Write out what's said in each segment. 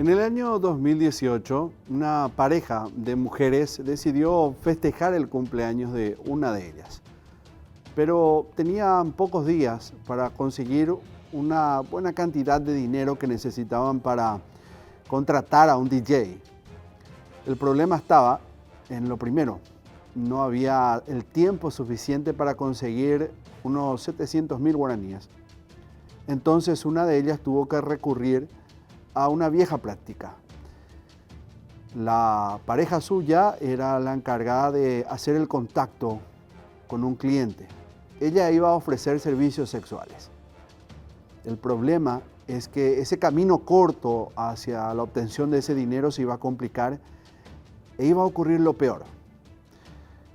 En el año 2018, una pareja de mujeres decidió festejar el cumpleaños de una de ellas, pero tenían pocos días para conseguir una buena cantidad de dinero que necesitaban para contratar a un DJ. El problema estaba en lo primero: no había el tiempo suficiente para conseguir unos 700.000 guaraníes. Entonces una de ellas tuvo que recurrir a una vieja práctica. La pareja suya era la encargada de hacer el contacto con un cliente. Ella iba a ofrecer servicios sexuales. El problema es que ese camino corto hacia la obtención de ese dinero se iba a complicar e iba a ocurrir lo peor.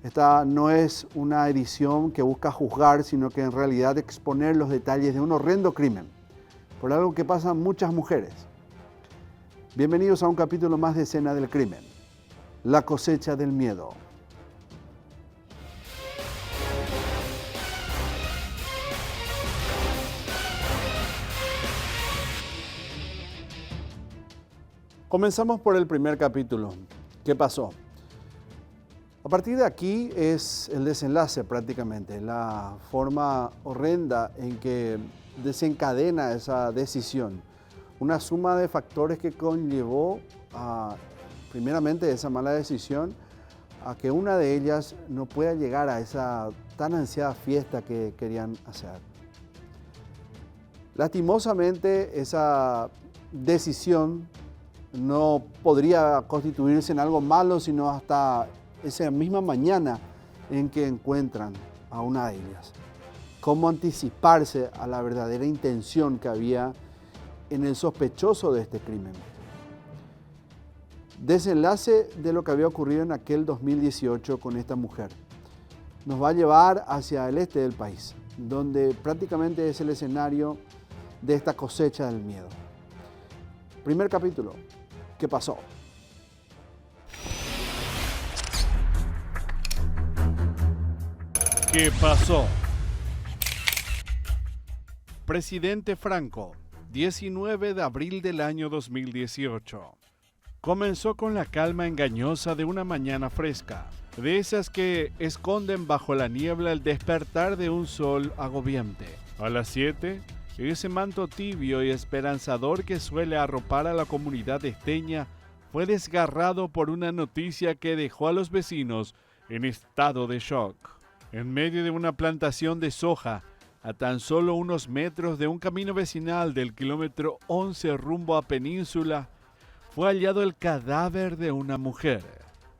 Esta no es una edición que busca juzgar, sino que en realidad exponer los detalles de un horrendo crimen, por algo que pasan muchas mujeres. Bienvenidos a un capítulo más de Escena del Crimen, la cosecha del miedo. Comenzamos por el primer capítulo. ¿Qué pasó? A partir de aquí es el desenlace prácticamente, la forma horrenda en que desencadena esa decisión. Una suma de factores que conllevó primeramente esa mala decisión, a que una de ellas no pueda llegar a esa tan ansiada fiesta que querían hacer. Lastimosamente, esa decisión no podría constituirse en algo malo, sino hasta esa misma mañana en que encuentran a una de ellas. ¿Cómo anticiparse a la verdadera intención que había en el sospechoso de este crimen? Desenlace de lo que había ocurrido en aquel 2018 con esta mujer. Nos va a llevar hacia el este del país, donde prácticamente es el escenario de esta cosecha del miedo. Primer capítulo. ¿Qué pasó? ¿Qué pasó? Presidente Franco, 19 de abril del año 2018. Comenzó con la calma engañosa de una mañana fresca, de esas que esconden bajo la niebla el despertar de un sol agobiante. A las 7, ese manto tibio y esperanzador que suele arropar a la comunidad esteña fue desgarrado por una noticia que dejó a los vecinos en estado de shock. En medio de una plantación de soja, a tan solo unos metros de un camino vecinal del kilómetro 11 rumbo a Península, fue hallado el cadáver de una mujer.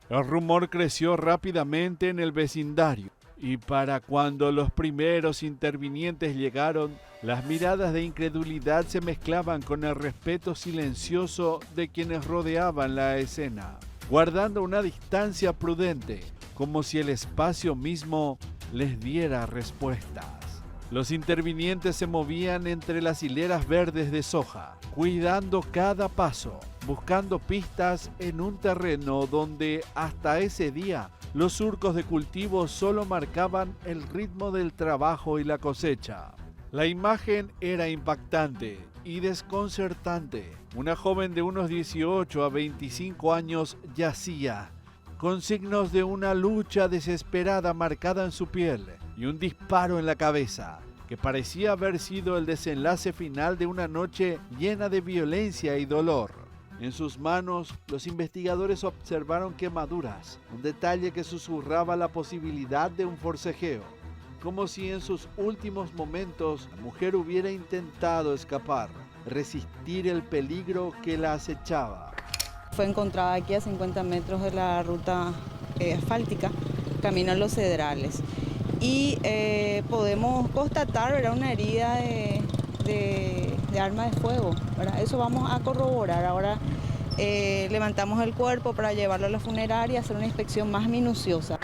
El rumor creció rápidamente en el vecindario y para cuando los primeros intervinientes llegaron, las miradas de incredulidad se mezclaban con el respeto silencioso de quienes rodeaban la escena, guardando una distancia prudente, como si el espacio mismo les diera respuestas. Los intervinientes se movían entre las hileras verdes de soja, cuidando cada paso, buscando pistas en un terreno donde hasta ese día los surcos de cultivo solo marcaban el ritmo del trabajo y la cosecha. La imagen era impactante y desconcertante. Una joven de unos 18 a 25 años yacía, con signos de una lucha desesperada marcada en su piel y un disparo en la cabeza, que parecía haber sido el desenlace final de una noche llena de violencia y dolor. En sus manos, los investigadores observaron quemaduras, un detalle que susurraba la posibilidad de un forcejeo, como si en sus últimos momentos la mujer hubiera intentado escapar, resistir el peligro que la acechaba. Fue encontrada aquí a 50 metros de la ruta asfáltica, camino a Los Cedrales. Y podemos constatar, ¿verdad?, una herida de arma de fuego, ¿verdad? Eso vamos a corroborar. Ahora levantamos el cuerpo para llevarlo a la funeraria y hacer una inspección más minuciosa.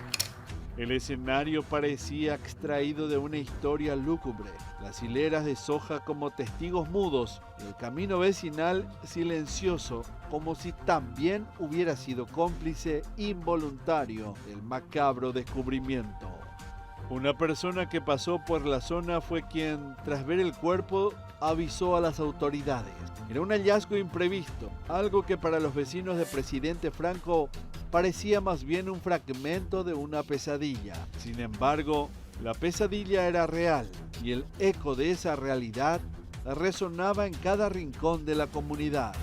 El escenario parecía extraído de una historia lúgubre. Las hileras de soja como testigos mudos, el camino vecinal silencioso, como si también hubiera sido cómplice involuntario del macabro descubrimiento. Una persona que pasó por la zona fue quien, tras ver el cuerpo, avisó a las autoridades. Era un hallazgo imprevisto, algo que para los vecinos de Presidente Franco parecía más bien un fragmento de una pesadilla. Sin embargo, la pesadilla era real y el eco de esa realidad resonaba en cada rincón de la comunidad.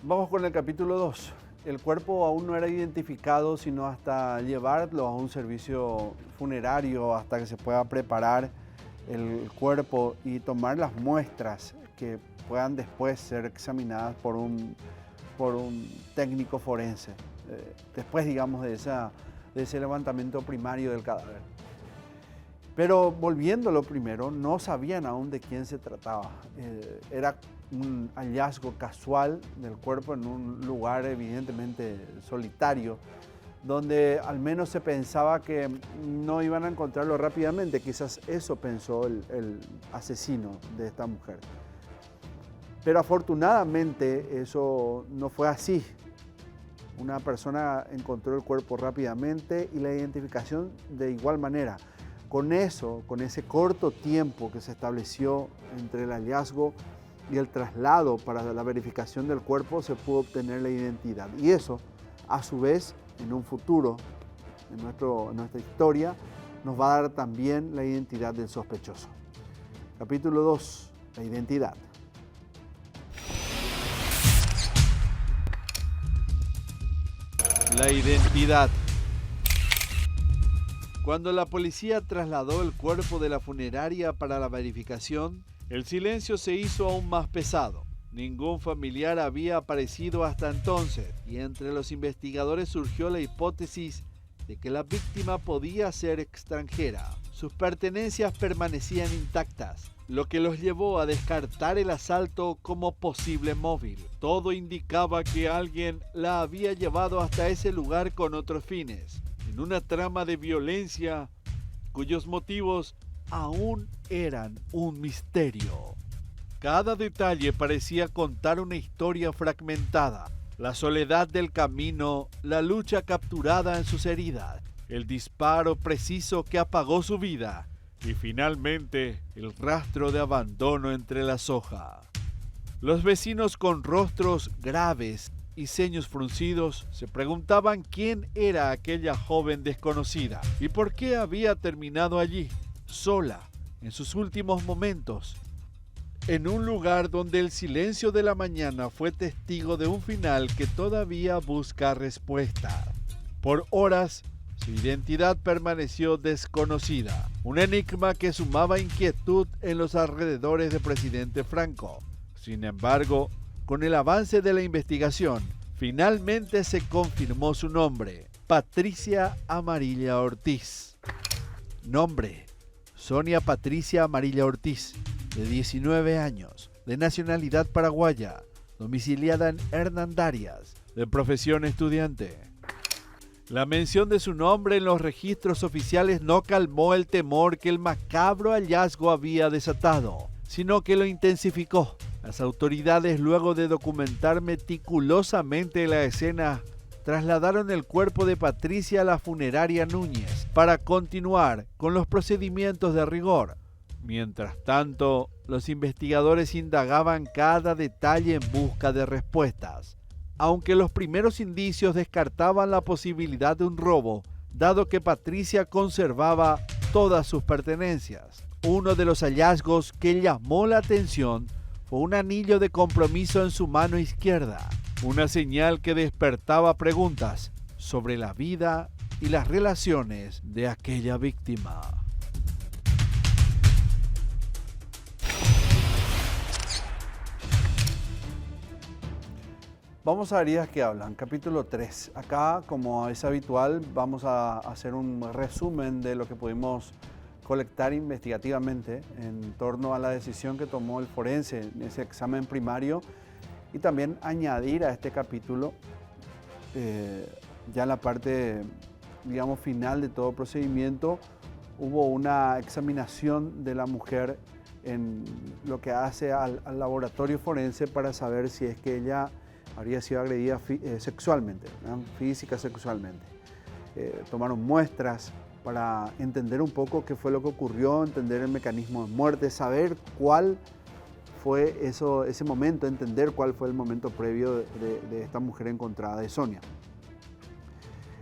Vamos con el capítulo 2. El cuerpo aún no era identificado sino hasta llevarlo a un servicio funerario, hasta que se pueda preparar el cuerpo y tomar las muestras que puedan después ser examinadas por un técnico forense, después, digamos, de ese levantamiento primario del cadáver. Pero volviendo a lo primero, no sabían aún de quién se trataba. Era un hallazgo casual del cuerpo en un lugar evidentemente solitario, donde al menos se pensaba que no iban a encontrarlo rápidamente. Quizás eso pensó el asesino de esta mujer. Pero afortunadamente eso no fue así. Una persona encontró el cuerpo rápidamente y la identificación de igual manera. Con ese corto tiempo que se estableció entre el hallazgo y el traslado para la verificación del cuerpo, se pudo obtener la identidad. Y eso, a su vez, en un futuro, en nuestra historia, nos va a dar también la identidad del sospechoso. Capítulo 2, la identidad. La identidad. Cuando la policía trasladó el cuerpo de la funeraria para la verificación, el silencio se hizo aún más pesado. Ningún familiar había aparecido hasta entonces y entre los investigadores surgió la hipótesis de que la víctima podía ser extranjera. Sus pertenencias permanecían intactas, lo que los llevó a descartar el asalto como posible móvil. Todo indicaba que alguien la había llevado hasta ese lugar con otros fines, en una trama de violencia cuyos motivos aún eran un misterio. Cada detalle parecía contar una historia fragmentada. La soledad del camino, la lucha capturada en sus heridas, el disparo preciso que apagó su vida y finalmente el rastro de abandono entre las hojas. Los vecinos con rostros graves y ceños fruncidos se preguntaban quién era aquella joven desconocida y por qué había terminado allí, sola, en sus últimos momentos, en un lugar donde el silencio de la mañana fue testigo de un final que todavía busca respuesta. Por horas, su identidad permaneció desconocida, un enigma que sumaba inquietud en los alrededores de Presidente Franco. Sin embargo, con el avance de la investigación, finalmente se confirmó su nombre, Patricia Amarilla Ortiz. Nombre: Sonia Patricia Amarilla Ortiz, de 19 años, de nacionalidad paraguaya, domiciliada en Hernandarias, de profesión estudiante. La mención de su nombre en los registros oficiales no calmó el temor que el macabro hallazgo había desatado, sino que lo intensificó. Las autoridades, luego de documentar meticulosamente la escena, trasladaron el cuerpo de Patricia a la funeraria Núñez para continuar con los procedimientos de rigor. Mientras tanto, los investigadores indagaban cada detalle en busca de respuestas, aunque los primeros indicios descartaban la posibilidad de un robo, dado que Patricia conservaba todas sus pertenencias. Uno de los hallazgos que llamó la atención fue un anillo de compromiso en su mano izquierda, una señal que despertaba preguntas sobre la vida y las relaciones de aquella víctima. Vamos a Heridas que hablan, capítulo 3. Acá, como es habitual, vamos a hacer un resumen de lo que pudimos colectar investigativamente en torno a la decisión que tomó el forense en ese examen primario y también añadir a este capítulo, ya en la parte, digamos, final de todo procedimiento, hubo una examinación de la mujer en lo que hace al laboratorio forense para saber si es que ella habría sido agredida sexualmente, física, sexualmente. Tomaron muestras para entender un poco qué fue lo que ocurrió, entender el mecanismo de muerte, saber cuál fue ese momento, entender cuál fue el momento previo de esta mujer encontrada, de Sonia.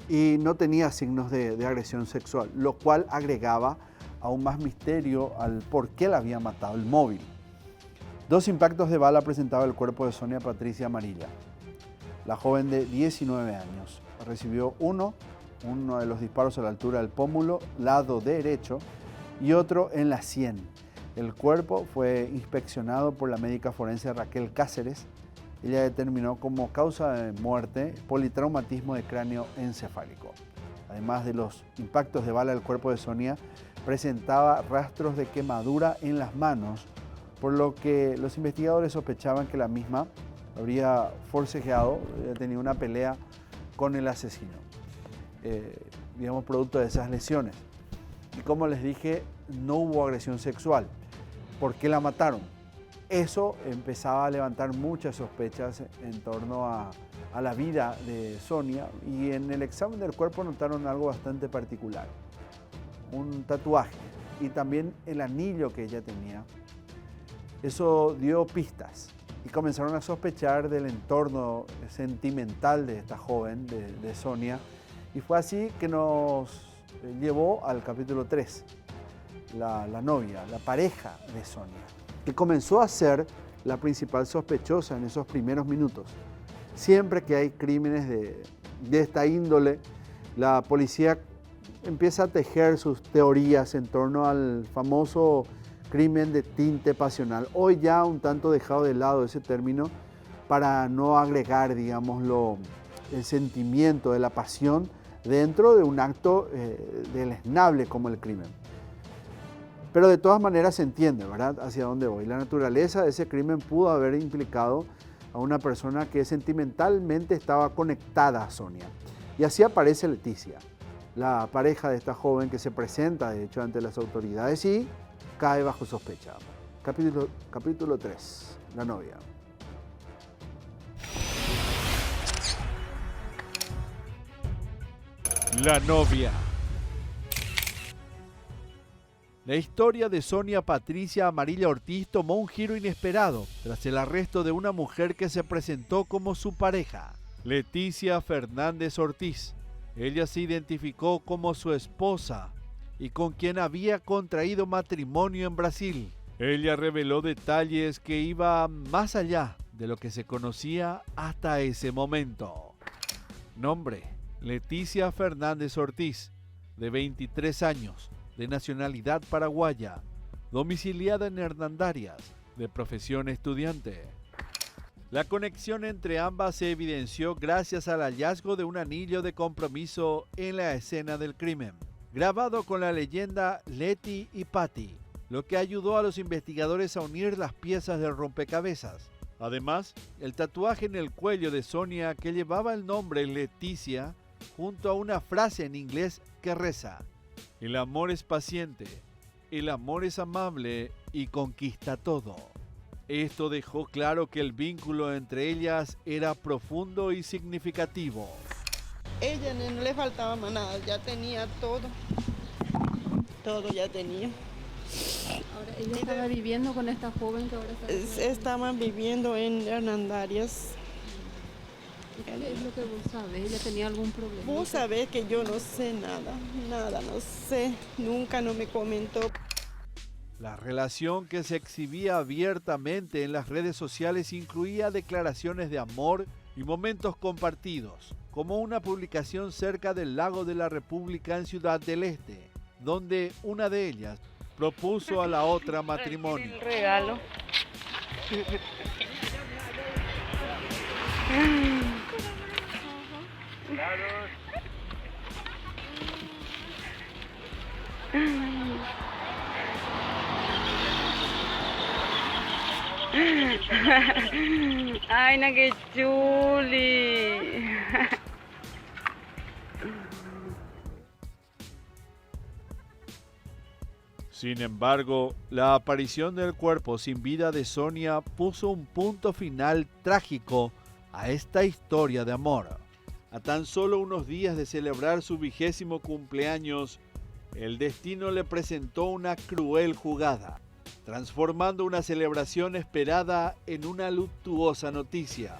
Y no tenía signos de agresión sexual, lo cual agregaba aún más misterio al por qué la había matado, el móvil. 2 impactos de bala presentaba el cuerpo de Sonia Patricia Amarilla. La joven de 19 años recibió uno de los disparos a la altura del pómulo, lado derecho, y otro en la sien. El cuerpo fue inspeccionado por la médica forense Raquel Cáceres. Ella determinó como causa de muerte politraumatismo de cráneo encefálico. Además de los impactos de bala, el cuerpo de Sonia presentaba rastros de quemadura en las manos, por lo que los investigadores sospechaban que la misma habría forcejeado, había tenido una pelea con el asesino, digamos, producto de esas lesiones. Y como les dije, no hubo agresión sexual. ¿Por qué la mataron? Eso empezaba a levantar muchas sospechas en torno a la vida de Sonia, y en el examen del cuerpo notaron algo bastante particular. Un tatuaje y también el anillo que ella tenía. Eso dio pistas y comenzaron a sospechar del entorno sentimental de esta joven, de Sonia, y fue así que nos llevó al capítulo 3, la novia, la pareja de Sonia, que comenzó a ser la principal sospechosa en esos primeros minutos. Siempre que hay crímenes de esta índole, la policía empieza a tejer sus teorías en torno al famoso crimen de tinte pasional. Hoy ya un tanto dejado de lado ese término para no agregar, digámoslo, el sentimiento de la pasión dentro de un acto deleznable como el crimen. Pero de todas maneras se entiende, ¿verdad?, hacia dónde voy. La naturaleza de ese crimen pudo haber implicado a una persona que sentimentalmente estaba conectada a Sonia. Y así aparece Leticia, la pareja de esta joven que se presenta, de hecho, ante las autoridades y cae bajo sospecha. Capítulo 3, la novia. La novia. La historia de Sonia Patricia Amarilla Ortiz tomó un giro inesperado tras el arresto de una mujer que se presentó como su pareja, Leticia Fernández Ortiz. Ella se identificó como su esposa y con quien había contraído matrimonio en Brasil. Ella reveló detalles que iban más allá de lo que se conocía hasta ese momento. Nombre: Leticia Fernández Ortiz, de 23 años, de nacionalidad paraguaya, domiciliada en Hernandarias, de profesión estudiante. La conexión entre ambas se evidenció gracias al hallazgo de un anillo de compromiso en la escena del crimen, grabado con la leyenda Leti y Patti, lo que ayudó a los investigadores a unir las piezas del rompecabezas. Además, el tatuaje en el cuello de Sonia, que llevaba el nombre Leticia, junto a una frase en inglés que reza: "El amor es paciente, el amor es amable y conquista todo". Esto dejó claro que el vínculo entre ellas era profundo y significativo. Ella no le faltaba más nada, ya tenía todo. Todo ya tenía. Ahora, ella estaba viviendo con esta joven que ahora está... Estaban viviendo en Hernandarias. ¿Qué es lo que vos sabés? ¿Ella tenía algún problema? Vos sabés que yo no sé nada, no sé, nunca no me comentó. La relación, que se exhibía abiertamente en las redes sociales, incluía declaraciones de amor y momentos compartidos, como una publicación cerca del Lago de la República en Ciudad del Este, donde una de ellas propuso a la otra matrimonio. El regalo. Ay, na que chuli. Sin embargo, la aparición del cuerpo sin vida de Sonia puso un punto final trágico a esta historia de amor. A tan solo unos días de celebrar su 20º cumpleaños, el destino le presentó una cruel jugada, transformando una celebración esperada en una luctuosa noticia.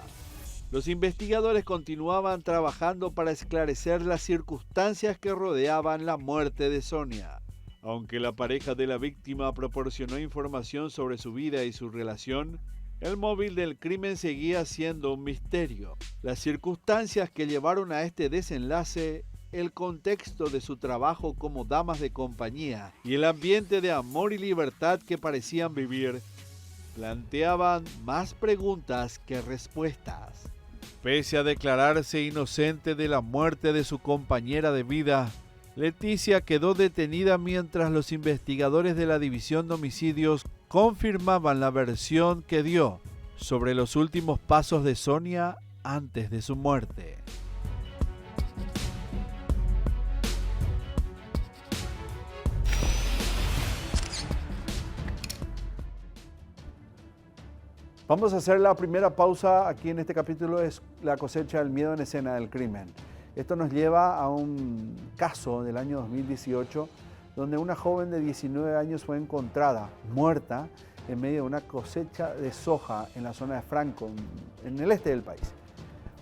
Los investigadores continuaban trabajando para esclarecer las circunstancias que rodeaban la muerte de Sonia. Aunque la pareja de la víctima proporcionó información sobre su vida y su relación, el móvil del crimen seguía siendo un misterio. Las circunstancias que llevaron a este desenlace, el contexto de su trabajo como damas de compañía y el ambiente de amor y libertad que parecían vivir, planteaban más preguntas que respuestas. Pese a declararse inocente de la muerte de su compañera de vida, Leticia quedó detenida mientras los investigadores de la División de Homicidios confirmaban la versión que dio sobre los últimos pasos de Sonia antes de su muerte. Vamos a hacer la primera pausa aquí en este capítulo, es la cosecha del miedo en escena del crimen. Esto nos lleva a un caso del año 2018 donde una joven de 19 años fue encontrada muerta en medio de una cosecha de soja en la zona de Franco, en el este del país.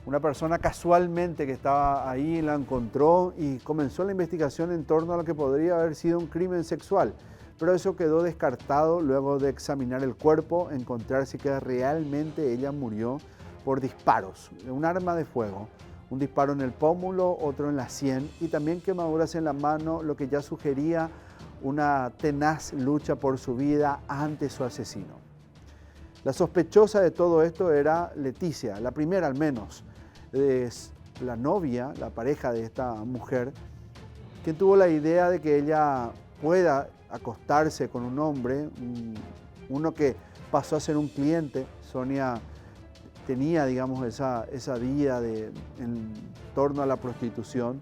Una persona casualmente que estaba ahí la encontró y comenzó la investigación en torno a lo que podría haber sido un crimen sexual. Pero eso quedó descartado luego de examinar el cuerpo, encontrarse que realmente ella murió por disparos de un arma de fuego. Un disparo en el pómulo, otro en la sien y también quemaduras en la mano, lo que ya sugería una tenaz lucha por su vida ante su asesino. La sospechosa de todo esto era Leticia, la primera al menos, es la novia, la pareja de esta mujer, quien tuvo la idea de que ella pueda acostarse con un hombre, uno que pasó a ser un cliente. Sonia tenía, digamos, esa vida en torno a la prostitución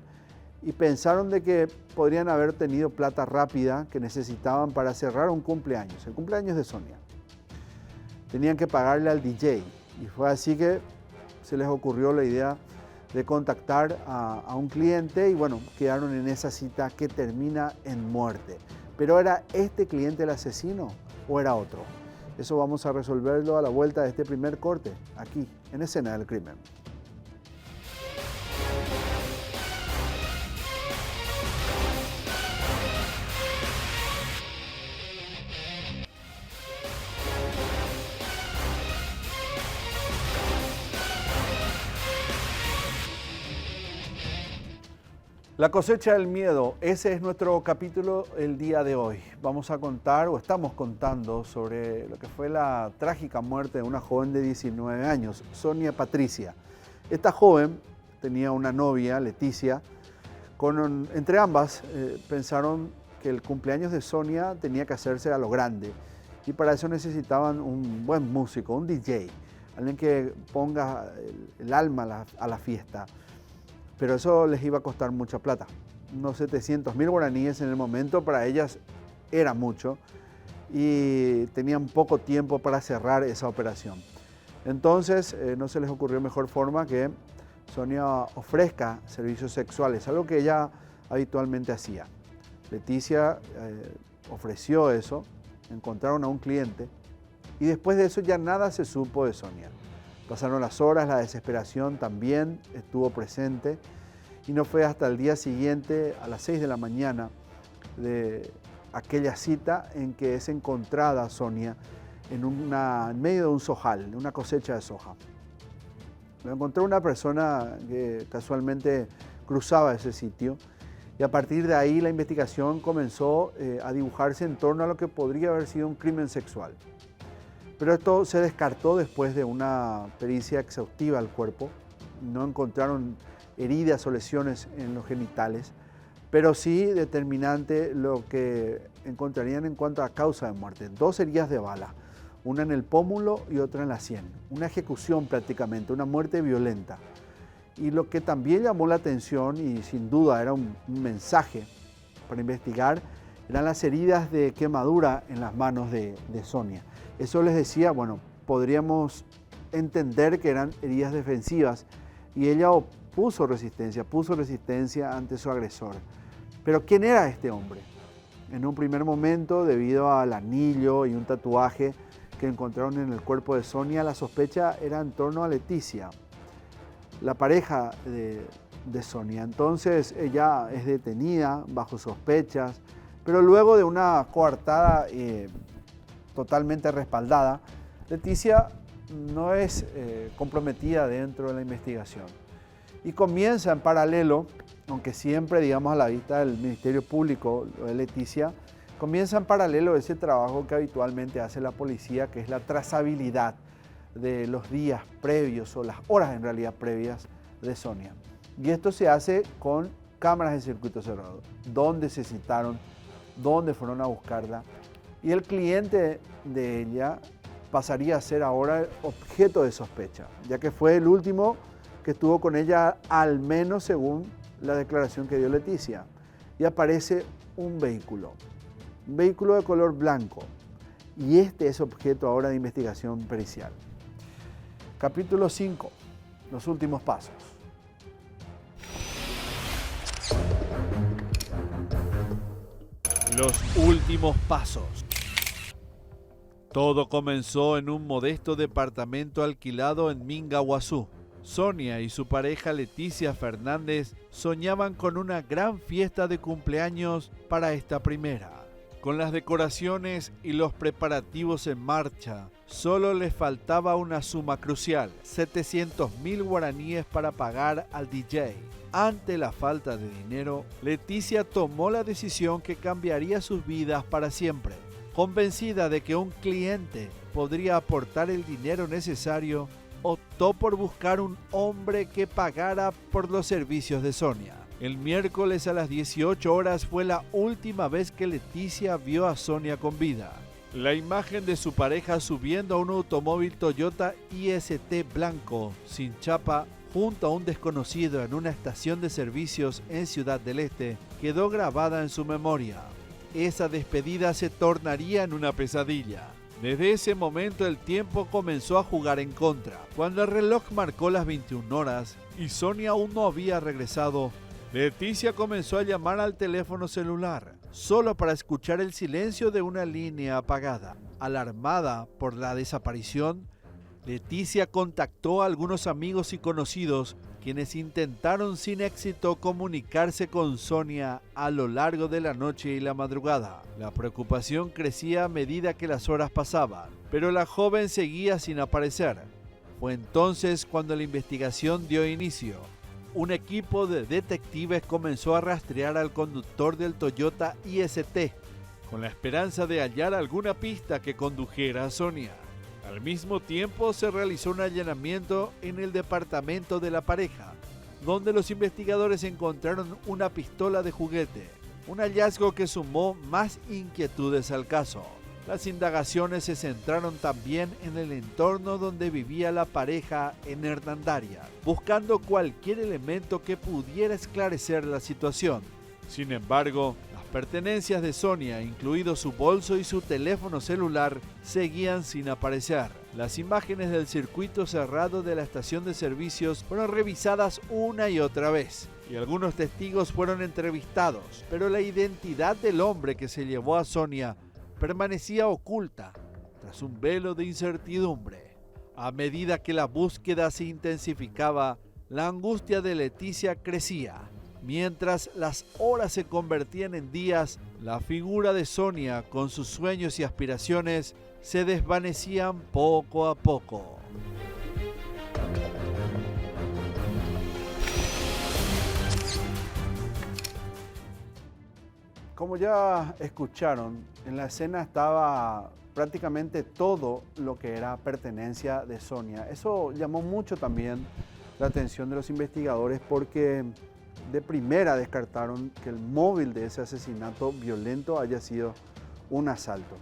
y pensaron de que podrían haber tenido plata rápida que necesitaban para cerrar un cumpleaños, el cumpleaños de Sonia. Tenían que pagarle al DJ y fue así que se les ocurrió la idea de contactar a un cliente y bueno, quedaron en esa cita que termina en muerte. ¿Pero era este cliente el asesino o era otro? Eso vamos a resolverlo a la vuelta de este primer corte, aquí en Escena del Crimen. La cosecha del miedo, ese es nuestro capítulo el día de hoy. Vamos a contar, o estamos contando, sobre lo que fue la trágica muerte de una joven de 19 años, Sonia Patricia. Esta joven tenía una novia, Leticia, entre ambas pensaron que el cumpleaños de Sonia tenía que hacerse a lo grande y para eso necesitaban un buen músico, un DJ, alguien que ponga el alma a la fiesta. Pero eso les iba a costar mucha plata. Unos 700.000 guaraníes en el momento para ellas era mucho y tenían poco tiempo para cerrar esa operación. Entonces no se les ocurrió mejor forma que Sonia ofrezca servicios sexuales, algo que ella habitualmente hacía. Leticia ofreció eso, encontraron a un cliente y después de eso ya nada se supo de Sonia. Pasaron las horas, la desesperación también estuvo presente y no fue hasta el día siguiente, a las 6 de la mañana, de aquella cita en que es encontrada Sonia en medio de un sojal, en una cosecha de soja. Lo encontró una persona que casualmente cruzaba ese sitio y a partir de ahí la investigación comenzó a dibujarse en torno a lo que podría haber sido un crimen sexual. Pero esto se descartó después de una pericia exhaustiva al cuerpo. No encontraron heridas o lesiones en los genitales, pero sí determinante lo que encontrarían en cuanto a causa de muerte. 2 heridas de bala, una en el pómulo y otra en la sien. Una ejecución prácticamente, una muerte violenta. Y lo que también llamó la atención, y sin duda era un mensaje para investigar, eran las heridas de quemadura en las manos de Sonia. Eso les decía, bueno, podríamos entender que eran heridas defensivas y ella puso resistencia ante su agresor. Pero ¿quién era este hombre? En un primer momento, debido al anillo y un tatuaje que encontraron en el cuerpo de Sonia, la sospecha era en torno a Leticia, la pareja de Sonia. Entonces ella es detenida bajo sospechas, pero luego de una coartada totalmente respaldada, Leticia no es comprometida dentro de la investigación. Y comienza en paralelo, aunque siempre, digamos, a la vista del Ministerio Público, lo de Leticia, comienza en paralelo ese trabajo que habitualmente hace la policía, que es la trazabilidad de los días previos, o las horas en realidad previas de Sonia. Y esto se hace con cámaras de circuito cerrado, dónde se citaron, dónde fueron a buscarla. Y el cliente de ella pasaría a ser ahora objeto de sospecha, ya que fue el último que estuvo con ella, al menos según la declaración que dio Leticia. Y aparece un vehículo de color blanco. Y este es objeto ahora de investigación pericial. Capítulo 5, los últimos pasos. Los últimos pasos. Todo comenzó en un modesto departamento alquilado en Mingaguazú. Sonia y su pareja Leticia Fernández soñaban con una gran fiesta de cumpleaños para esta primera. Con las decoraciones y los preparativos en marcha, solo les faltaba una suma crucial: 700.000 guaraníes para pagar al DJ. Ante la falta de dinero, Leticia tomó la decisión que cambiaría sus vidas para siempre. Convencida de que un cliente podría aportar el dinero necesario, optó por buscar un hombre que pagara por los servicios de Sonia. El miércoles a las 18 horas fue la última vez que Leticia vio a Sonia con vida. La imagen de su pareja subiendo a un automóvil Toyota IST blanco, sin chapa, junto a un desconocido en una estación de servicios en Ciudad del Este, quedó grabada en su memoria. Esa despedida se tornaría en una pesadilla. Desde ese momento el tiempo comenzó a jugar en contra. Cuando el reloj marcó las 21 horas y Sonia aún no había regresado, Leticia comenzó a llamar al teléfono celular, solo para escuchar el silencio de una línea apagada. Alarmada por la desaparición, Leticia contactó a algunos amigos y conocidos, quienes intentaron sin éxito comunicarse con Sonia a lo largo de la noche y la madrugada. La preocupación crecía a medida que las horas pasaban, pero la joven seguía sin aparecer. Fue entonces cuando la investigación dio inicio. Un equipo de detectives comenzó a rastrear al conductor del Toyota IST, con la esperanza de hallar alguna pista que condujera a Sonia. Al mismo tiempo se realizó un allanamiento en el departamento de la pareja, donde los investigadores encontraron una pistola de juguete, un hallazgo que sumó más inquietudes al caso. Las indagaciones se centraron también en el entorno donde vivía la pareja en Hernandaria, buscando cualquier elemento que pudiera esclarecer la situación. Sin embargo, las pertenencias de Sonia, incluido su bolso y su teléfono celular, seguían sin aparecer. Las imágenes del circuito cerrado de la estación de servicios fueron revisadas una y otra vez, y algunos testigos fueron entrevistados, pero la identidad del hombre que se llevó a Sonia permanecía oculta tras un velo de incertidumbre. A medida que la búsqueda se intensificaba, la angustia de Leticia crecía. Mientras las horas se convertían en días, la figura de Sonia, con sus sueños y aspiraciones, se desvanecían poco a poco. Como ya escucharon, en la escena estaba prácticamente todo lo que era pertenencia de Sonia. Eso llamó mucho también la atención de los investigadores, porque de primera descartaron que el móvil de ese asesinato violento haya sido un asalto.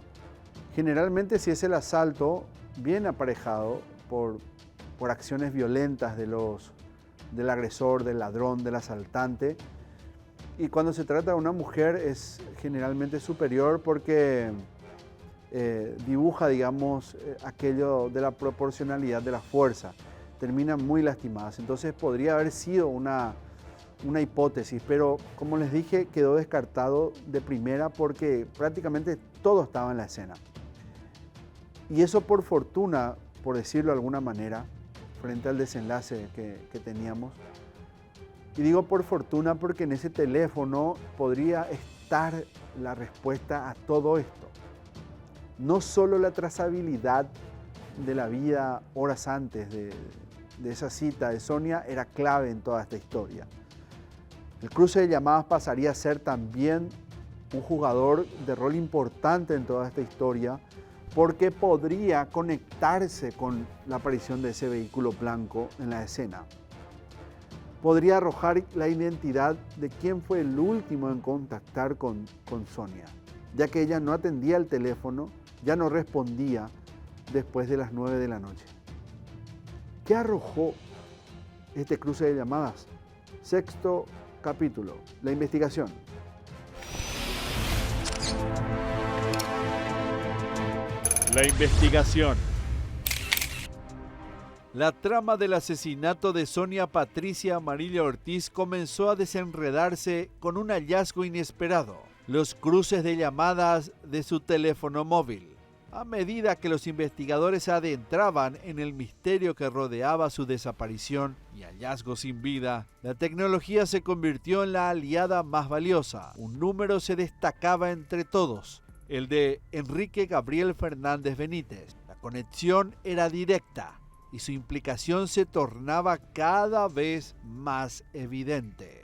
Generalmente, si es el asalto, viene aparejado por acciones violentas del agresor, del ladrón, del asaltante. Y cuando se trata de una mujer es generalmente superior, porque dibuja, digamos, aquello de la proporcionalidad de la fuerza. Terminan muy lastimadas. Entonces podría haber sido una hipótesis, pero como les dije, quedó descartado de primera porque prácticamente todo estaba en la escena. Y eso por fortuna, por decirlo de alguna manera, frente al desenlace que teníamos. Y digo por fortuna porque en ese teléfono podría estar la respuesta a todo esto. No solo la trazabilidad de la vida horas antes de esa cita de Sonia era clave en toda esta historia. El cruce de llamadas pasaría a ser también un jugador de rol importante en toda esta historia porque podría conectarse con la aparición de ese vehículo blanco en la escena. Podría arrojar la identidad de quién fue el último en contactar con Sonia, ya que ella no atendía el teléfono, ya no respondía después de las 9 de la noche. ¿Qué arrojó este cruce de llamadas? Sexto capítulo, la investigación. La investigación. La trama del asesinato de Sonia Patricia Amarilla Ortiz comenzó a desenredarse con un hallazgo inesperado: los cruces de llamadas de su teléfono móvil. A medida que los investigadores se adentraban en el misterio que rodeaba su desaparición y hallazgo sin vida, la tecnología se convirtió en la aliada más valiosa. Un número se destacaba entre todos: el de Enrique Gabriel Fernández Benítez. La conexión era directa y su implicación se tornaba cada vez más evidente.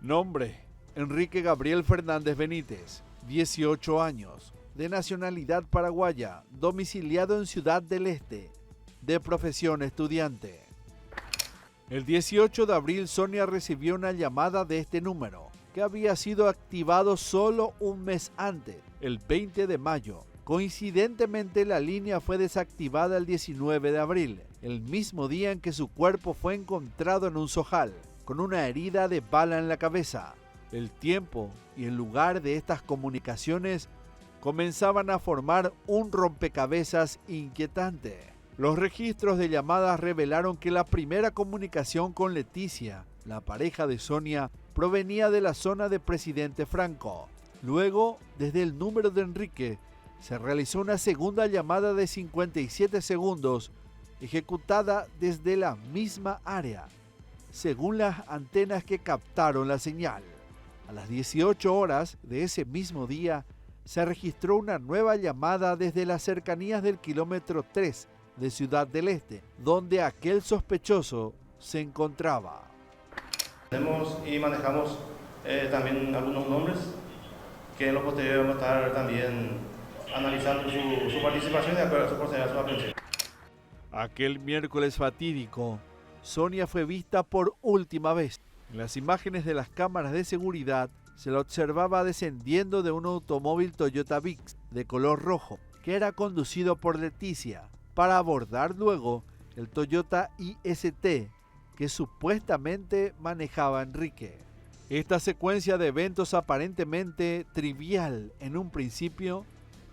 Nombre: Enrique Gabriel Fernández Benítez, 18 años, de nacionalidad paraguaya, domiciliado en Ciudad del Este, de profesión estudiante. El 18 de abril, Sonia recibió una llamada de este número, que había sido activado solo un mes antes, el 20 de mayo. Coincidentemente, la línea fue desactivada el 19 de abril, el mismo día en que su cuerpo fue encontrado en un zojal, con una herida de bala en la cabeza. El tiempo y el lugar de estas comunicaciones comenzaban a formar un rompecabezas inquietante. Los registros de llamadas revelaron que la primera comunicación con Leticia, la pareja de Sonia, provenía de la zona de Presidente Franco. Luego, desde el número de Enrique, se realizó una segunda llamada de 57 segundos, ejecutada desde la misma área, según las antenas que captaron la señal. A las 18 horas de ese mismo día, se registró una nueva llamada desde las cercanías del kilómetro 3 de Ciudad del Este, donde aquel sospechoso se encontraba. Tenemos y manejamos también algunos nombres que en lo posterior vamos a estar también analizando su participación y de acuerdo a su proceder a su aprehensión. Aquel miércoles fatídico, Sonia fue vista por última vez. En las imágenes de las cámaras de seguridad se la observaba descendiendo de un automóvil Toyota Vitz de color rojo, que era conducido por Leticia, para abordar luego el Toyota IST que supuestamente manejaba Enrique. Esta secuencia de eventos aparentemente trivial en un principio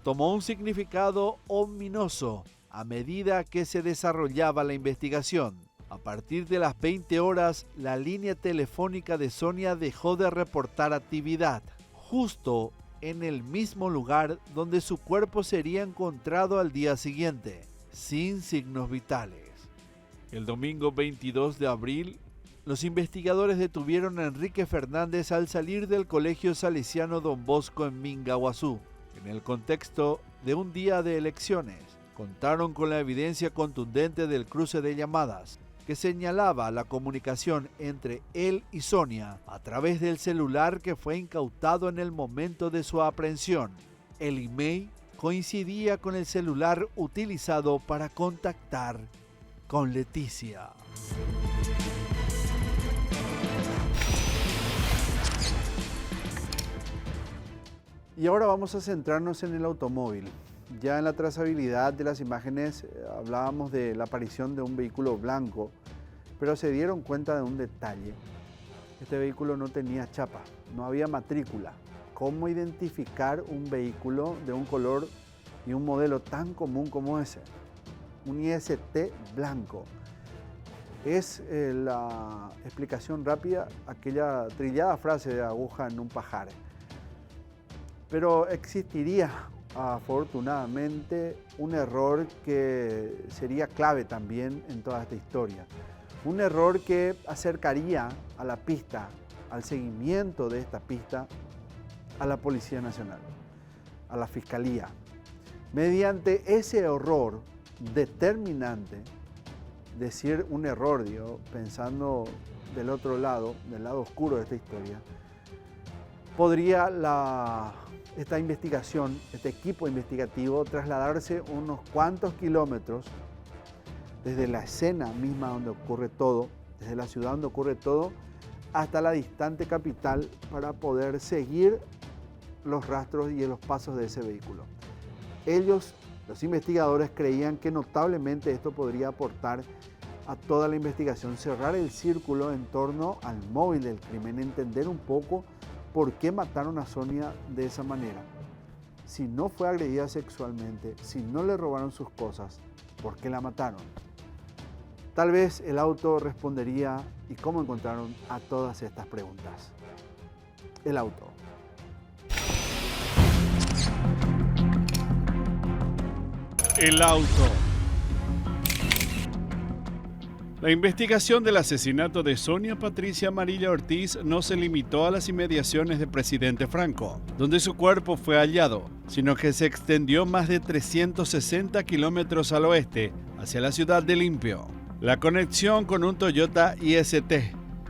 tomó un significado ominoso a medida que se desarrollaba la investigación. A partir de las 20 horas, la línea telefónica de Sonia dejó de reportar actividad, justo en el mismo lugar donde su cuerpo sería encontrado al día siguiente, sin signos vitales. El domingo 22 de abril, los investigadores detuvieron a Enrique Fernández al salir del Colegio Salesiano Don Bosco en Mingaguazú, en el contexto de un día de elecciones. Contaron con la evidencia contundente del cruce de llamadas, que señalaba la comunicación entre él y Sonia a través del celular que fue incautado en el momento de su aprehensión. El email coincidía con el celular utilizado para contactar con Leticia. Y ahora vamos a centrarnos en el automóvil. Ya en la trazabilidad de las imágenes hablábamos de la aparición de un vehículo blanco, pero se dieron cuenta de un detalle. Este vehículo no tenía chapa, no había matrícula. ¿Cómo identificar un vehículo de un color y un modelo tan común como ese, un IST blanco. Es la explicación rápida, aquella trillada frase de aguja en un pajar. Pero existiría, afortunadamente, un error que sería clave también en toda esta historia. Un error que acercaría a la pista, al seguimiento de esta pista, a la Policía Nacional, a la Fiscalía. Mediante ese error determinante, decir un error, digo, pensando del otro lado, del lado oscuro de esta historia, podría esta investigación, este equipo investigativo, trasladarse unos cuantos kilómetros desde la escena misma donde ocurre todo, desde la ciudad donde ocurre todo, hasta la distante capital para poder seguir los rastros y los pasos de ese vehículo. Ellos, los investigadores, creían que notablemente esto podría aportar a toda la investigación, cerrar el círculo en torno al móvil del crimen, entender un poco por qué mataron a Sonia de esa manera. Si no fue agredida sexualmente, si no le robaron sus cosas, ¿por qué la mataron? Tal vez el auto respondería y cómo encontraron a todas estas preguntas. El auto. El auto. La investigación del asesinato de Sonia Patricia Amarilla Ortiz no se limitó a las inmediaciones de Presidente Franco, donde su cuerpo fue hallado, sino que se extendió más de 360 kilómetros al oeste, hacia la ciudad de Limpio. La conexión con un Toyota IST,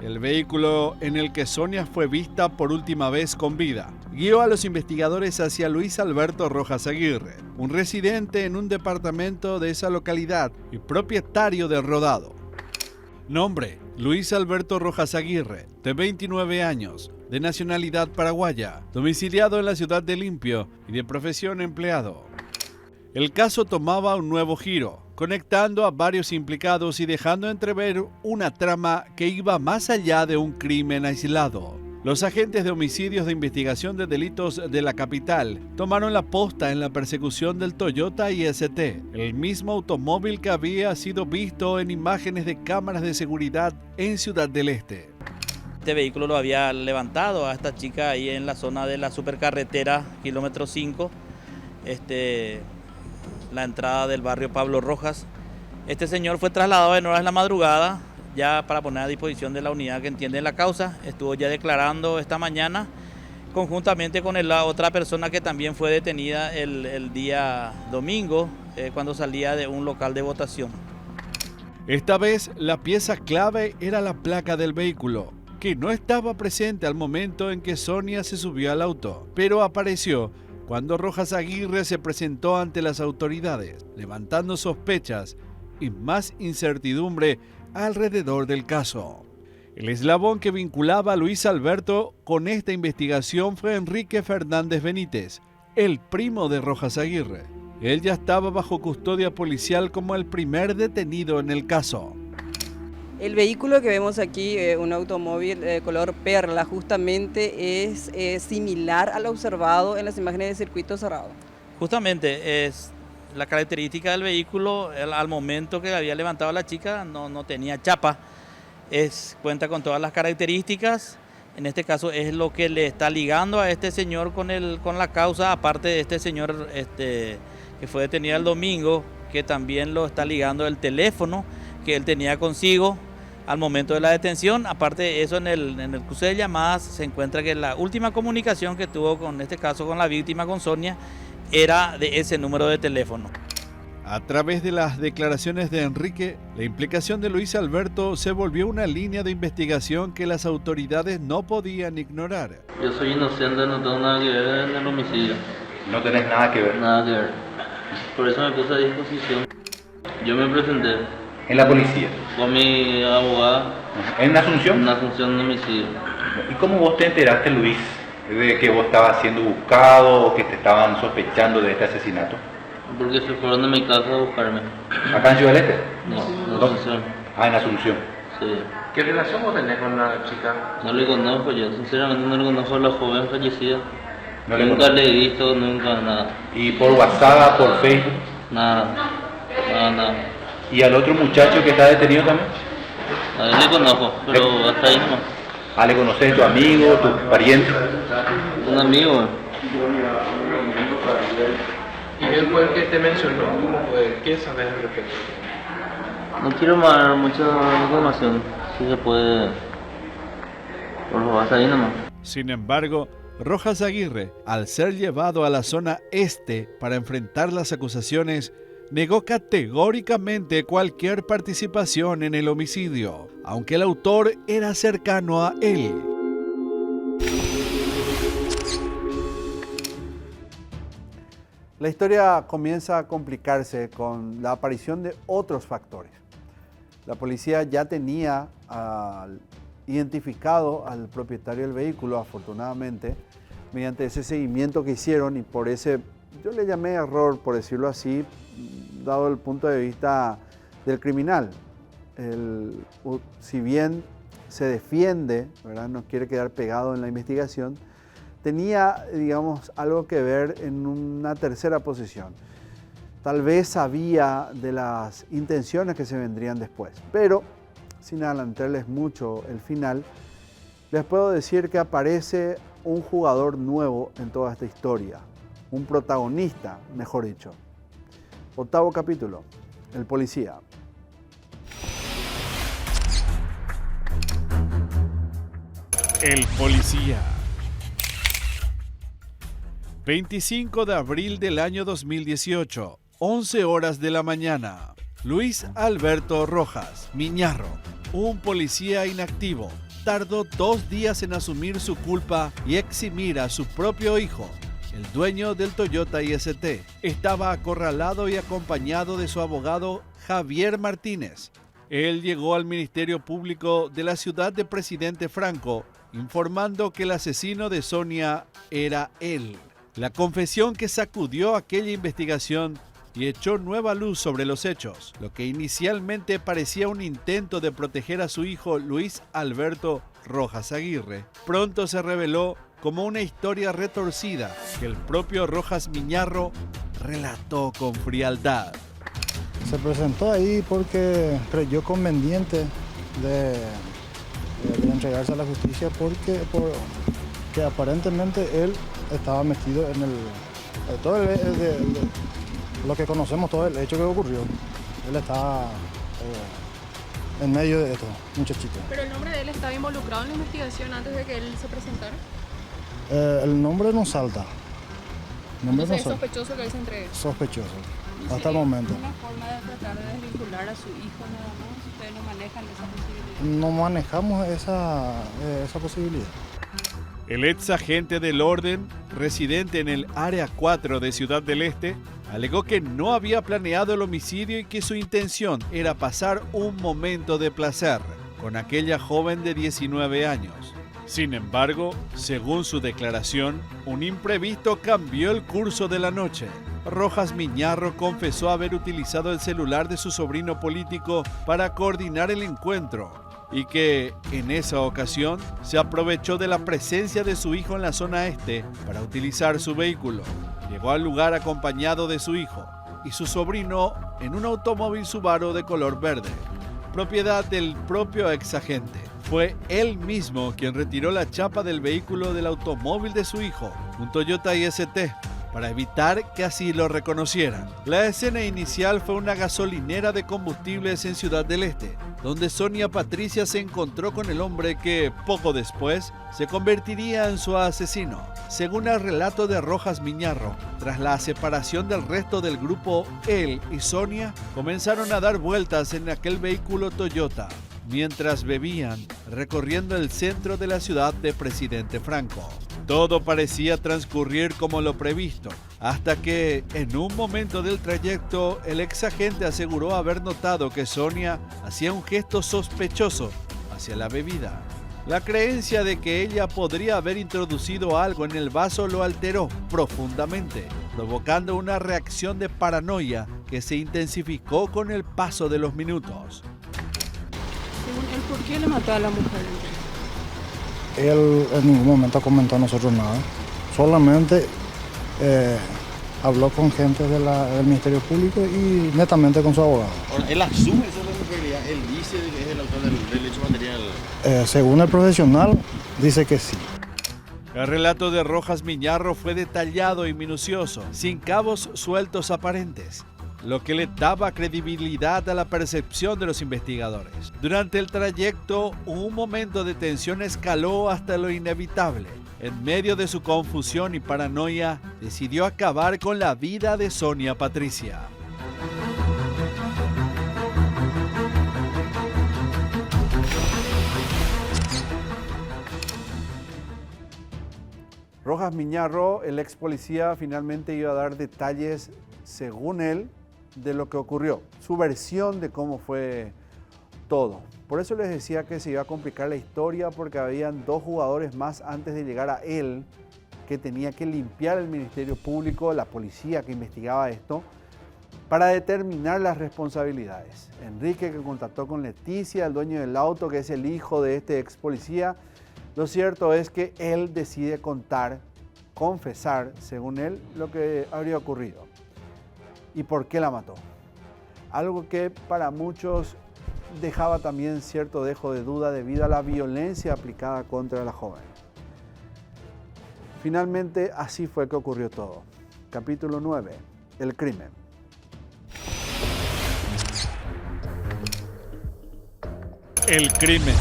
el vehículo en el que Sonia fue vista por última vez con vida, guió a los investigadores hacia Luis Alberto Rojas Aguirre, un residente en un departamento de esa localidad y propietario del rodado. Nombre: Luis Alberto Rojas Aguirre, de 29 años, de nacionalidad paraguaya, domiciliado en la ciudad de Limpio y de profesión empleado. El caso tomaba un nuevo giro, conectando a varios implicados y dejando entrever una trama que iba más allá de un crimen aislado. Los agentes de homicidios de investigación de delitos de la capital tomaron la posta en la persecución del Toyota IST, el mismo automóvil que había sido visto en imágenes de cámaras de seguridad en Ciudad del Este. Este vehículo lo había levantado a esta chica ahí en la zona de la supercarretera kilómetro 5, la entrada del barrio Pablo Rojas. Este señor fue trasladado en horas de la madrugada, ya para poner a disposición de la unidad que entiende la causa. Estuvo ya declarando esta mañana, conjuntamente con la otra persona que también fue detenida el día domingo, cuando salía de un local de votación. Esta vez la pieza clave era la placa del vehículo, que no estaba presente al momento en que Sonia se subió al auto, pero apareció cuando Rojas Aguirre se presentó ante las autoridades, levantando sospechas y más incertidumbre alrededor del caso. El eslabón que vinculaba a Luis Alberto con esta investigación fue Enrique Fernández Benítez, el primo de Rojas Aguirre. Él ya estaba bajo custodia policial como el primer detenido en el caso. El vehículo que vemos aquí, un automóvil de color perla, justamente es similar al observado en las imágenes de circuito cerrado. Justamente es la característica del vehículo, al momento que había levantado a la chica no tenía chapa, cuenta con todas las características. En este caso es lo que le está ligando a este señor con la causa, aparte de este señor que fue detenido el domingo, que también lo está ligando el teléfono que él tenía consigo al momento de la detención. Aparte de eso, en el cruce de llamadas se encuentra que la última comunicación que tuvo con este caso con la víctima, con Sonia, era de ese número de teléfono. A través de las declaraciones de Enrique, la implicación de Luis Alberto se volvió una línea de investigación que las autoridades no podían ignorar. Yo soy inocente, no tengo nada que ver en el homicidio. ¿No tenés nada que ver? Nada que ver. Por eso me puse a disposición. Yo me presenté. ¿En la policía? Con mi abogada. ¿En Asunción? En Asunción de homicidio. ¿Y cómo vos te enteraste, Luis, de que vos estabas siendo buscado o que te estaban sospechando de este asesinato? Porque se fueron de mi casa a buscarme. ¿Acá en Ciudad del Este? No, en Asunción. Ah, en Asunción. Sí. ¿Qué relación vos tenés con la chica? No le conozco yo, sinceramente no le conozco a la joven fallecida. No le Nunca conoce. le he visto, nunca nada. ¿Y por WhatsApp, por Facebook? Nada. Nada. ¿Y al otro muchacho que está detenido también? A él le conozco, pero hasta ahí nomás. Ah, ¿le conoces? ¿Tu amigo, tu pariente? Un amigo. ¿Y él fue el que te mencionó? ¿Cómo fue? ¿Qué sabes al respecto? No quiero dar mucha información, si se puede. Por favor, hasta ahí nomás. Sin embargo, Rojas Aguirre, al ser llevado a la zona este para enfrentar las acusaciones, negó categóricamente cualquier participación en el homicidio, aunque el autor era cercano a él. La historia comienza a complicarse con la aparición de otros factores. La policía ya tenía identificado al propietario del vehículo, afortunadamente, mediante ese seguimiento que hicieron, y por ese, yo le llamé error, por decirlo así, dado el punto de vista del criminal. Si bien se defiende, ¿verdad?, no quiere quedar pegado en la investigación, tenía, digamos, algo que ver en una tercera posición. Tal vez sabía de las intenciones que se vendrían después, pero sin adelantarles mucho el final, les puedo decir que aparece un jugador nuevo en toda esta historia, un protagonista, mejor dicho. 8º capítulo, el policía. El policía. 25 de abril del año 2018, 11 horas de la mañana. Luis Alberto Rojas Miñarro, un policía inactivo, tardó 2 días en asumir su culpa y eximir a su propio hijo. El dueño del Toyota IST estaba acorralado y acompañado de su abogado Javier Martínez. Él llegó al Ministerio Público de la ciudad de Presidente Franco, informando que el asesino de Sonia era él. La confesión que sacudió aquella investigación y echó nueva luz sobre los hechos. Lo que inicialmente parecía un intento de proteger a su hijo Luis Alberto Rojas Aguirre, pronto se reveló como una historia retorcida que el propio Rojas Miñarro relató con frialdad. Se presentó ahí porque creyó conveniente de entregarse a la justicia porque aparentemente él estaba metido en lo que conocemos, todo el hecho que ocurrió. Él estaba en medio de esto, muchachito. ¿Pero el nombre de él estaba involucrado en la investigación antes de que él se presentara? El nombre no salta. Entonces es sospechoso que él se entregue. Sospechoso, hasta el momento. ¿Es una forma de tratar de desvincular a su hijo nada más? ¿Ustedes no manejan esa posibilidad? No manejamos esa posibilidad. El ex agente del orden, residente en el Área 4 de Ciudad del Este, alegó que no había planeado el homicidio y que su intención era pasar un momento de placer con aquella joven de 19 años. Sin embargo, según su declaración, un imprevisto cambió el curso de la noche. Rojas Miñarro confesó haber utilizado el celular de su sobrino político para coordinar el encuentro y que, en esa ocasión, se aprovechó de la presencia de su hijo en la zona este para utilizar su vehículo. Llegó al lugar acompañado de su hijo y su sobrino en un automóvil Subaru de color verde, propiedad del propio exagente. Fue él mismo quien retiró la chapa del vehículo del automóvil de su hijo, un Toyota IST, para evitar que así lo reconocieran. La escena inicial fue una gasolinera de combustibles en Ciudad del Este, donde Sonia Patricia se encontró con el hombre que, poco después, se convertiría en su asesino. Según el relato de Rojas Miñarro, tras la separación del resto del grupo, él y Sonia comenzaron a dar vueltas en aquel vehículo Toyota, mientras bebían, recorriendo el centro de la ciudad de Presidente Franco. Todo parecía transcurrir como lo previsto, hasta que, en un momento del trayecto, el exagente aseguró haber notado que Sonia hacía un gesto sospechoso hacia la bebida. La creencia de que ella podría haber introducido algo en el vaso lo alteró profundamente, provocando una reacción de paranoia que se intensificó con el paso de los minutos. Según él, ¿por qué le mató a la mujer? Él en ningún momento comentó a nosotros nada. solamente habló con gente del Ministerio Público y netamente con su abogado. Ahora, ¿él asume esa responsabilidad? ¿Él dice que es el autor del hecho material? Según el profesional, dice que sí. El relato de Rojas Miñarro fue detallado y minucioso, sin cabos sueltos aparentes, lo que le daba credibilidad a la percepción de los investigadores. Durante el trayecto, un momento de tensión escaló hasta lo inevitable. En medio de su confusión y paranoia, decidió acabar con la vida de Sonia Patricia. Rojas Miñarro, el ex policía, finalmente iba a dar detalles, según él, de lo que ocurrió, su versión de cómo fue todo. Por eso les decía que se iba a complicar la historia, porque habían 2 jugadores más antes de llegar a él que tenía que limpiar el Ministerio Público, la policía que investigaba esto, para determinar las responsabilidades. Enrique, que contactó con Leticia, el dueño del auto, que es el hijo de este ex policía. Lo cierto es que él decide confesar, según él, lo que habría ocurrido y por qué la mató. Algo que para muchos dejaba también cierto dejo de duda debido a la violencia aplicada contra la joven. Finalmente, así fue que ocurrió todo. Capítulo 9. El crimen. El crimen.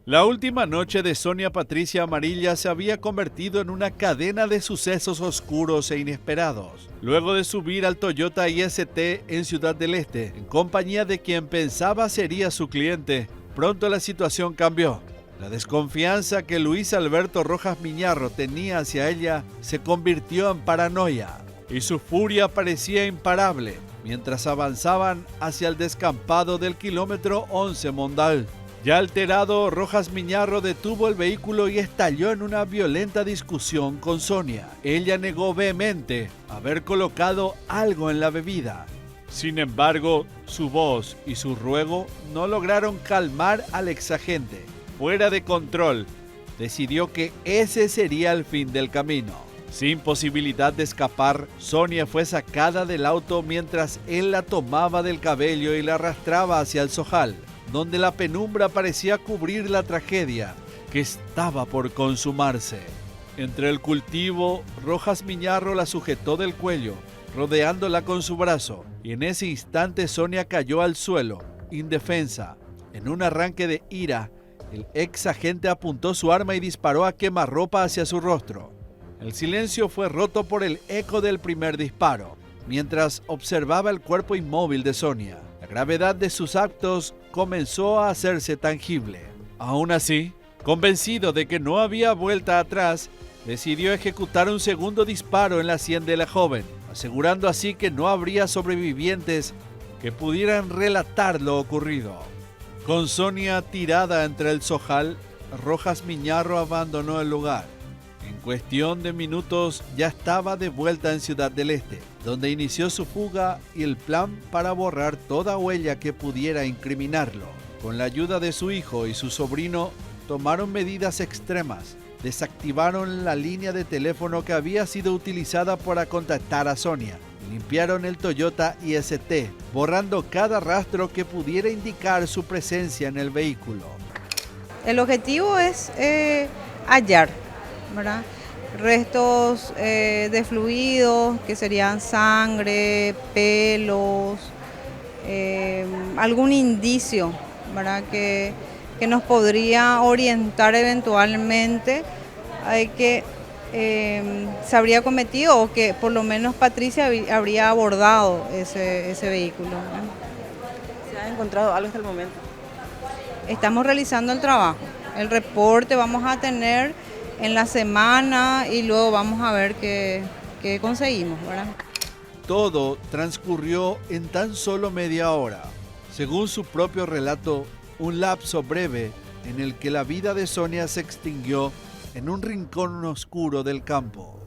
La última noche de Sonia Patricia Amarilla se había convertido en una cadena de sucesos oscuros e inesperados. Luego de subir al Toyota IST en Ciudad del Este, en compañía de quien pensaba sería su cliente, pronto la situación cambió. La desconfianza que Luis Alberto Rojas Miñarro tenía hacia ella se convirtió en paranoia, y su furia parecía imparable mientras avanzaban hacia el descampado del kilómetro 11 Mondal. Ya alterado, Rojas Miñarro detuvo el vehículo y estalló en una violenta discusión con Sonia. Ella negó vehemente haber colocado algo en la bebida. Sin embargo, su voz y su ruego no lograron calmar al exagente. Fuera de control, decidió que ese sería el fin del camino. Sin posibilidad de escapar, Sonia fue sacada del auto mientras él la tomaba del cabello y la arrastraba hacia el zojal, donde la penumbra parecía cubrir la tragedia que estaba por consumarse. Entre el cultivo, Rojas Miñarro la sujetó del cuello, rodeándola con su brazo, y en ese instante Sonia cayó al suelo, indefensa. En un arranque de ira, el ex agente apuntó su arma y disparó a quemarropa hacia su rostro. El silencio fue roto por el eco del primer disparo, mientras observaba el cuerpo inmóvil de Sonia. La gravedad de sus actos comenzó a hacerse tangible. Aún así, convencido de que no había vuelta atrás, decidió ejecutar un segundo disparo en la sien de la joven, asegurando así que no habría sobrevivientes que pudieran relatar lo ocurrido. Con Sonia tirada entre el zojal, Rojas Miñarro abandonó el lugar. En cuestión de minutos ya estaba de vuelta en Ciudad del Este, donde inició su fuga y el plan para borrar toda huella que pudiera incriminarlo. Con la ayuda de su hijo y su sobrino, tomaron medidas extremas. Desactivaron la línea de teléfono que había sido utilizada para contactar a Sonia. Limpiaron el Toyota IST, borrando cada rastro que pudiera indicar su presencia en el vehículo. El objetivo es hallar, ¿verdad?, restos de fluidos, que serían sangre, pelos, algún indicio, ¿verdad?, que nos podría orientar eventualmente a que se habría cometido o que por lo menos Patricia habría abordado ese vehículo, ¿verdad? ¿Se ha encontrado algo hasta el momento? Estamos realizando el trabajo. El reporte vamos a tener en la semana y luego vamos a ver qué conseguimos, ¿verdad? Todo transcurrió en tan solo media hora. Según su propio relato, un lapso breve en el que la vida de Sonia se extinguió en un rincón oscuro del campo.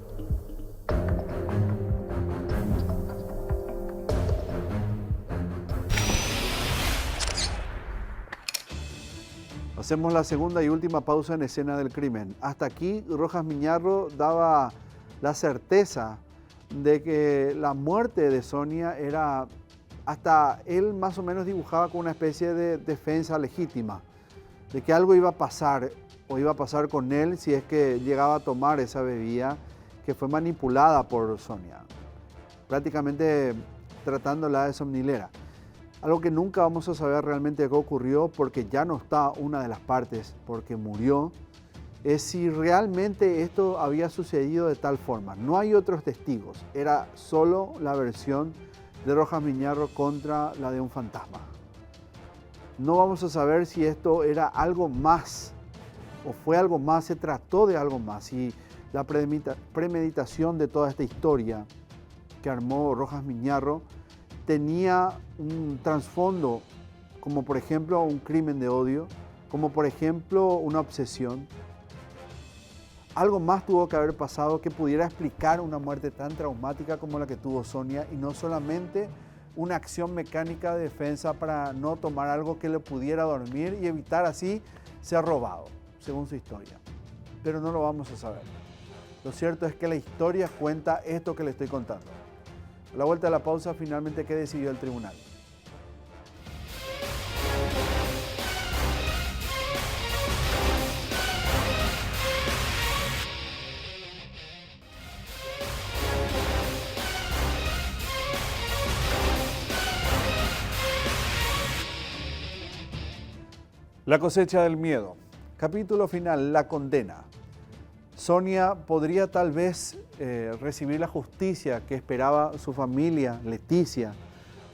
Hacemos la segunda y última pausa en escena del crimen. Hasta aquí Rojas Miñarro daba la certeza de que la muerte de Sonia era, hasta él más o menos dibujaba como una especie de defensa legítima, de que algo iba a pasar o iba a pasar con él si es que llegaba a tomar esa bebida que fue manipulada por Sonia, prácticamente tratándola de somnilera. Algo que nunca vamos a saber realmente qué ocurrió porque ya no está una de las partes, porque murió, es si realmente esto había sucedido de tal forma. No hay otros testigos, era solo la versión de Rojas Miñarro contra la de un fantasma. No vamos a saber si esto era algo más o fue algo más, se trató de algo más. Y la premeditación de toda esta historia que armó Rojas Miñarro tenía un trasfondo, como por ejemplo un crimen de odio, como por ejemplo una obsesión. Algo más tuvo que haber pasado que pudiera explicar una muerte tan traumática como la que tuvo Sonia y no solamente una acción mecánica de defensa para no tomar algo que le pudiera dormir y evitar así ser robado, según su historia. Pero no lo vamos a saber. Lo cierto es que la historia cuenta esto que le estoy contando. A la vuelta de la pausa, finalmente, ¿qué decidió el tribunal? La cosecha del miedo. Capítulo final, la condena. Sonia podría tal vez recibir la justicia que esperaba su familia, Leticia.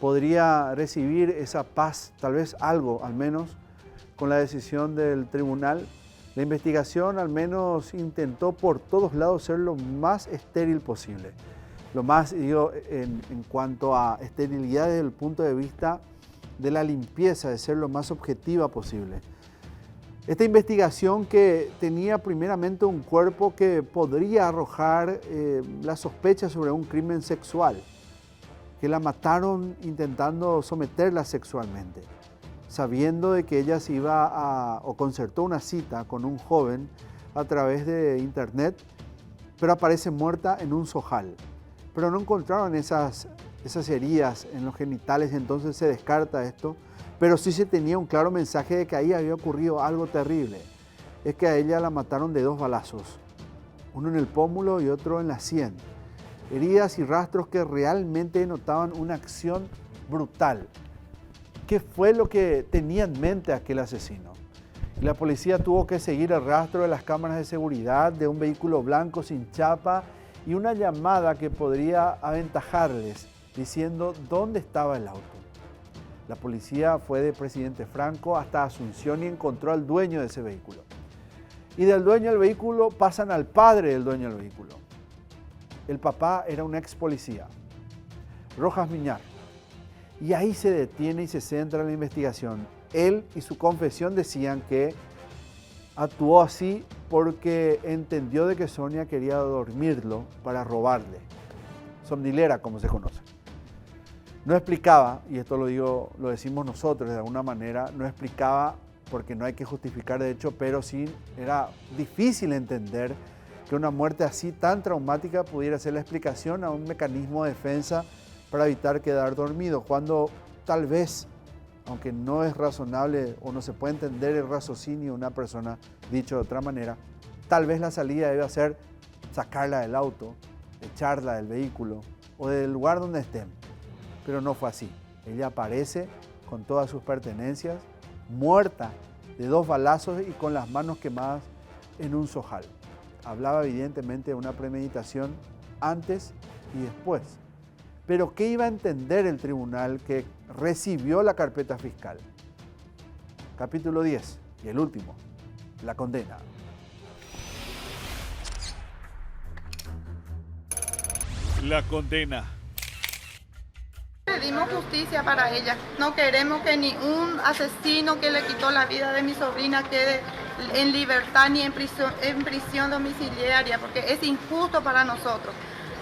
Podría recibir esa paz, tal vez algo, al menos, con la decisión del tribunal. La investigación al menos intentó por todos lados ser lo más estéril posible. Lo más, digo, en cuanto a esterilidad desde el punto de vista de la limpieza, de ser lo más objetiva posible. Esta investigación que tenía primeramente un cuerpo que podría arrojar la sospecha sobre un crimen sexual, que la mataron intentando someterla sexualmente, sabiendo de que ella se iba o concertó una cita con un joven a través de internet, pero aparece muerta en un sojal. Pero no encontraron esas heridas en los genitales, entonces se descarta esto. Pero sí se tenía un claro mensaje de que ahí había ocurrido algo terrible. Es que a ella la mataron de 2 balazos, uno en el pómulo y otro en la sien. Heridas y rastros que realmente denotaban una acción brutal. ¿Qué fue lo que tenía en mente aquel asesino? La policía tuvo que seguir el rastro de las cámaras de seguridad, de un vehículo blanco sin chapa y una llamada que podría aventajarles diciendo dónde estaba el auto. La policía fue de Presidente Franco hasta Asunción y encontró al dueño de ese vehículo. Y del dueño del vehículo pasan al padre del dueño del vehículo. El papá era un ex policía, Rojas Miñarro. Y ahí se detiene y se centra en la investigación. Él y su confesión decían que actuó así porque entendió de que Sonia quería dormirlo para robarle. Somnilera, como se conoce. No explicaba, y esto lo decimos nosotros de alguna manera, no explicaba porque no hay que justificar de hecho, pero sí era difícil entender que una muerte así tan traumática pudiera ser la explicación a un mecanismo de defensa para evitar quedar dormido, cuando tal vez, aunque no es razonable o no se puede entender el raciocinio de una persona, dicho de otra manera, tal vez la salida debe ser sacarla del auto, echarla del vehículo o del lugar donde estén. Pero no fue así. Ella aparece con todas sus pertenencias, muerta de 2 balazos y con las manos quemadas en un sojal. Hablaba evidentemente de una premeditación antes y después. Pero ¿qué iba a entender el tribunal que recibió la carpeta fiscal? Capítulo 10 y el último, la condena. La condena. Pedimos justicia para ella. No queremos que ni un asesino que le quitó la vida de mi sobrina quede en libertad ni en prisión domiciliaria, porque es injusto para nosotros.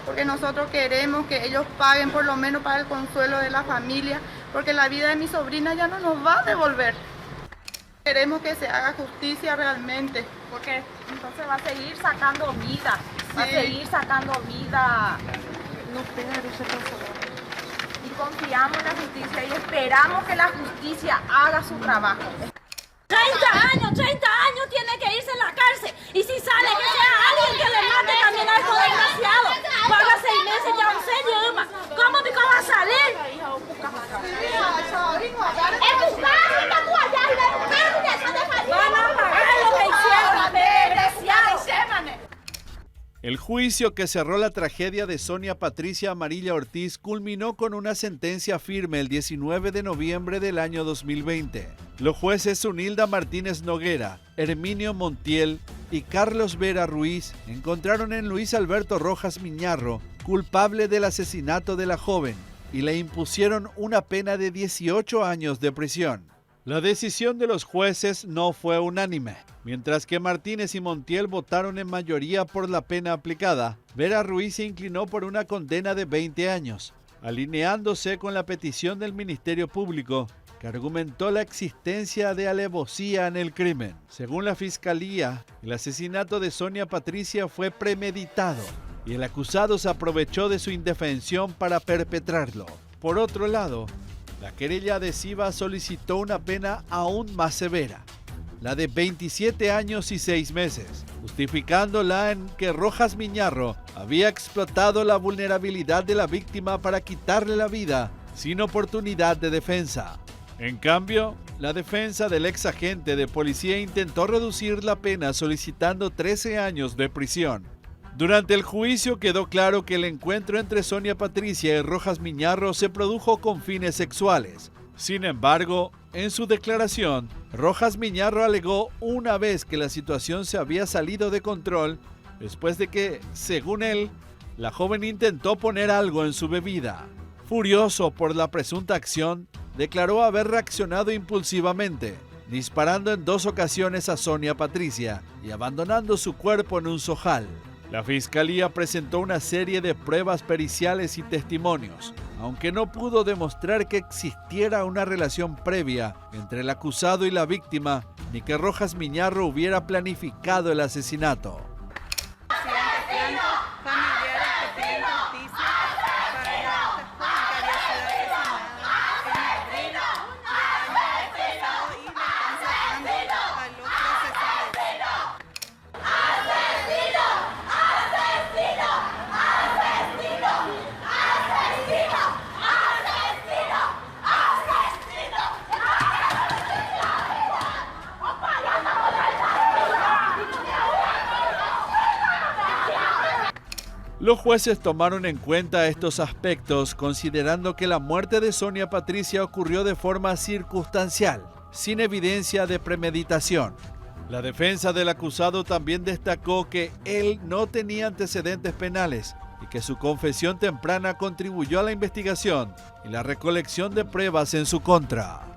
Porque nosotros queremos que ellos paguen por lo menos para el consuelo de la familia, porque la vida de mi sobrina ya no nos va a devolver. Queremos que se haga justicia realmente. Porque entonces va a seguir sacando vida, va a seguir sacando vida. Y confiamos en la justicia y esperamos que la justicia haga su trabajo. 30 años tiene que irse en la cárcel. Y si sale, que sea alguien que le mate también a estos desgraciados. Paga 6 meses ya 11 idiomas. ¿Cómo te va a salir? Van a pagar lo que hicieron, desgraciados. El juicio que cerró la tragedia de Sonia Patricia Amarilla Ortiz culminó con una sentencia firme el 19 de noviembre del año 2020. Los jueces Zunilda Martínez Noguera, Herminio Montiel y Carlos Vera Ruiz encontraron en Luis Alberto Rojas Miñarro culpable del asesinato de la joven y le impusieron una pena de 18 años de prisión. La decisión de los jueces no fue unánime. Mientras que Martínez y Montiel votaron en mayoría por la pena aplicada, Vera Ruiz se inclinó por una condena de 20 años, alineándose con la petición del Ministerio Público, que argumentó la existencia de alevosía en el crimen. Según la Fiscalía, el asesinato de Sonia Patricia fue premeditado y el acusado se aprovechó de su indefensión para perpetrarlo. Por otro lado, la querella adhesiva solicitó una pena aún más severa, la de 27 años y 6 meses, justificándola en que Rojas Miñarro había explotado la vulnerabilidad de la víctima para quitarle la vida sin oportunidad de defensa. En cambio, la defensa del ex agente de policía intentó reducir la pena solicitando 13 años de prisión. Durante el juicio quedó claro que el encuentro entre Sonia Patricia y Rojas Miñarro se produjo con fines sexuales. Sin embargo, en su declaración, Rojas Miñarro alegó una vez que la situación se había salido de control después de que, según él, la joven intentó poner algo en su bebida. Furioso por la presunta acción, declaró haber reaccionado impulsivamente, disparando en 2 ocasiones a Sonia Patricia y abandonando su cuerpo en un zojal. La Fiscalía presentó una serie de pruebas periciales y testimonios, aunque no pudo demostrar que existiera una relación previa entre el acusado y la víctima, ni que Rojas Miñarro hubiera planificado el asesinato. Los jueces tomaron en cuenta estos aspectos, considerando que la muerte de Sonia Patricia ocurrió de forma circunstancial, sin evidencia de premeditación. La defensa del acusado también destacó que él no tenía antecedentes penales y que su confesión temprana contribuyó a la investigación y la recolección de pruebas en su contra.